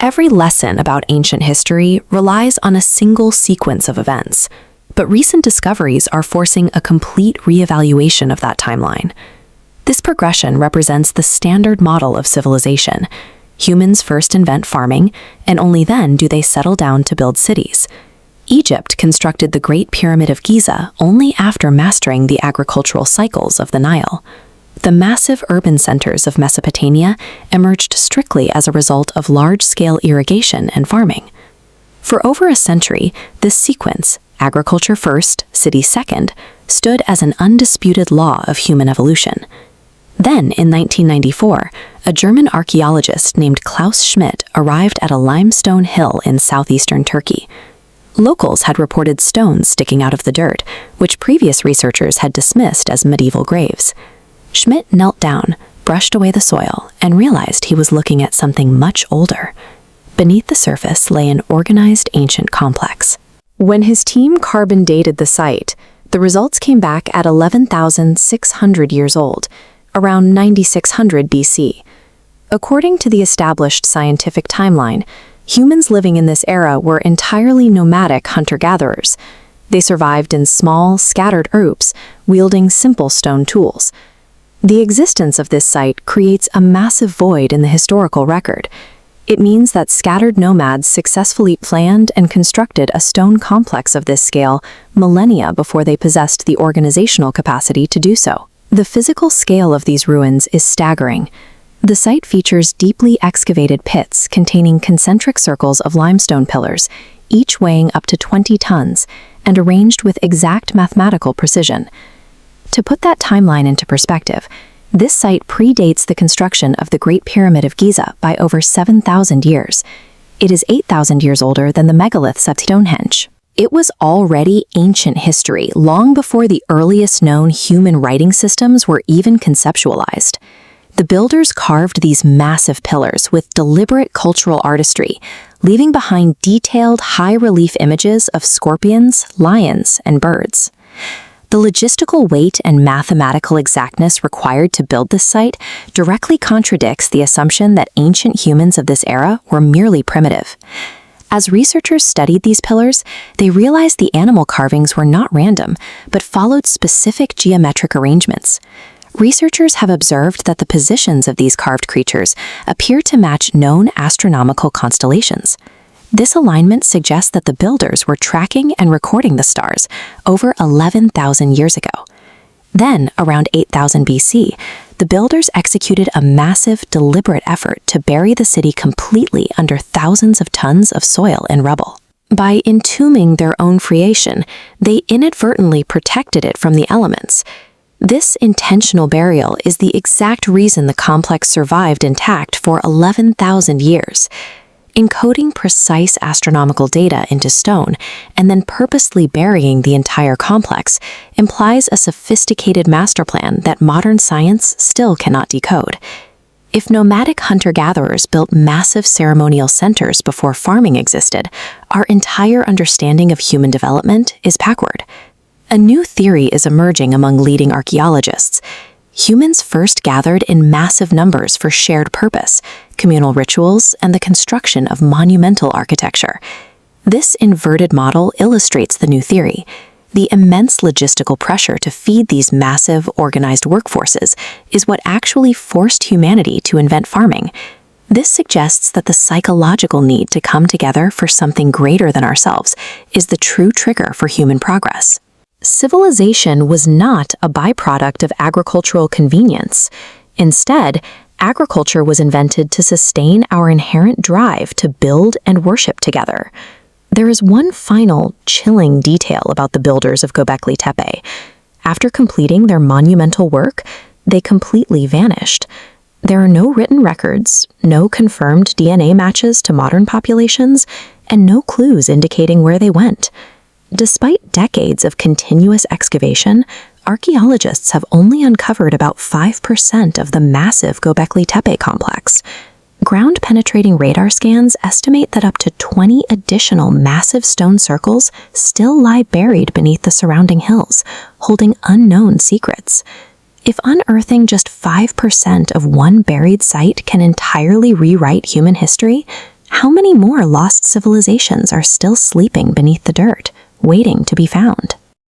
Every lesson about ancient history relies on a single sequence of events, but recent discoveries are forcing a complete reevaluation of that timeline. This progression represents the standard model of civilization. Humans first invent farming, and only then do they settle down to build cities. Egypt constructed the Great Pyramid of Giza only after mastering the agricultural cycles of the Nile. The massive urban centers of Mesopotamia emerged strictly as a result of large-scale irrigation and farming. For over a century, this sequence, agriculture first, city second, stood as an undisputed law of human evolution. Then, in 1994, a German archaeologist named Klaus Schmidt arrived at a limestone hill in southeastern Turkey. Locals had reported stones sticking out of the dirt, which previous researchers had dismissed as medieval graves. Schmidt knelt down, brushed away the soil, and realized he was looking at something much older. Beneath the surface lay an organized ancient complex. When his team carbon dated the site, the results came back at 11,600 years old, around 9600 BC. According to the established scientific timeline, humans living in this era were entirely nomadic hunter-gatherers. They survived in small, scattered groups, wielding simple stone tools. The existence of this site creates a massive void in the historical record. It means that scattered nomads successfully planned and constructed a stone complex of this scale millennia before they possessed the organizational capacity to do so. The physical scale of these ruins is staggering. The site features deeply excavated pits containing concentric circles of limestone pillars, each weighing up to 20 tons, and arranged with exact mathematical precision. To put that timeline into perspective, this site predates the construction of the Great Pyramid of Giza by over 7,000 years. It is 8,000 years older than the megaliths of Stonehenge. It was already ancient history long before the earliest known human writing systems were even conceptualized. The builders carved these massive pillars with deliberate cultural artistry, leaving behind detailed high-relief images of scorpions, lions, and birds. The logistical weight and mathematical exactness required to build this site directly contradicts the assumption that ancient humans of this era were merely primitive. As researchers studied these pillars, they realized the animal carvings were not random, but followed specific geometric arrangements. Researchers have observed that the positions of these carved creatures appear to match known astronomical constellations. This alignment suggests that the builders were tracking and recording the stars over 11,000 years ago. Then, around 8,000 BC, the builders executed a massive, deliberate effort to bury the city completely under thousands of tons of soil and rubble. By entombing their own creation, they inadvertently protected it from the elements. This intentional burial is the exact reason the complex survived intact for 11,000 years. Encoding precise astronomical data into stone and then purposely burying the entire complex implies a sophisticated master plan that modern science still cannot decode. If nomadic hunter-gatherers built massive ceremonial centers before farming existed, our entire understanding of human development is backward. A new theory is emerging among leading archaeologists. Humans first gathered in massive numbers for shared purpose, communal rituals, and the construction of monumental architecture. This inverted model illustrates the new theory. The immense logistical pressure to feed these massive, organized workforces is what actually forced humanity to invent farming. This suggests that the psychological need to come together for something greater than ourselves is the true trigger for human progress. Civilization was not a byproduct of agricultural convenience. Instead, agriculture was invented to sustain our inherent drive to build and worship together. There is one final, chilling detail about the builders of Göbekli Tepe. After completing their monumental work, they completely vanished. There are no written records, no confirmed DNA matches to modern populations, and no clues indicating where they went. Despite decades of continuous excavation, archaeologists have only uncovered about 5% of the massive Göbekli Tepe complex. Ground-penetrating radar scans estimate that up to 20 additional massive stone circles still lie buried beneath the surrounding hills, holding unknown secrets. If unearthing just 5% of one buried site can entirely rewrite human history, how how many more lost civilizations are still sleeping beneath the dirt, waiting to be found?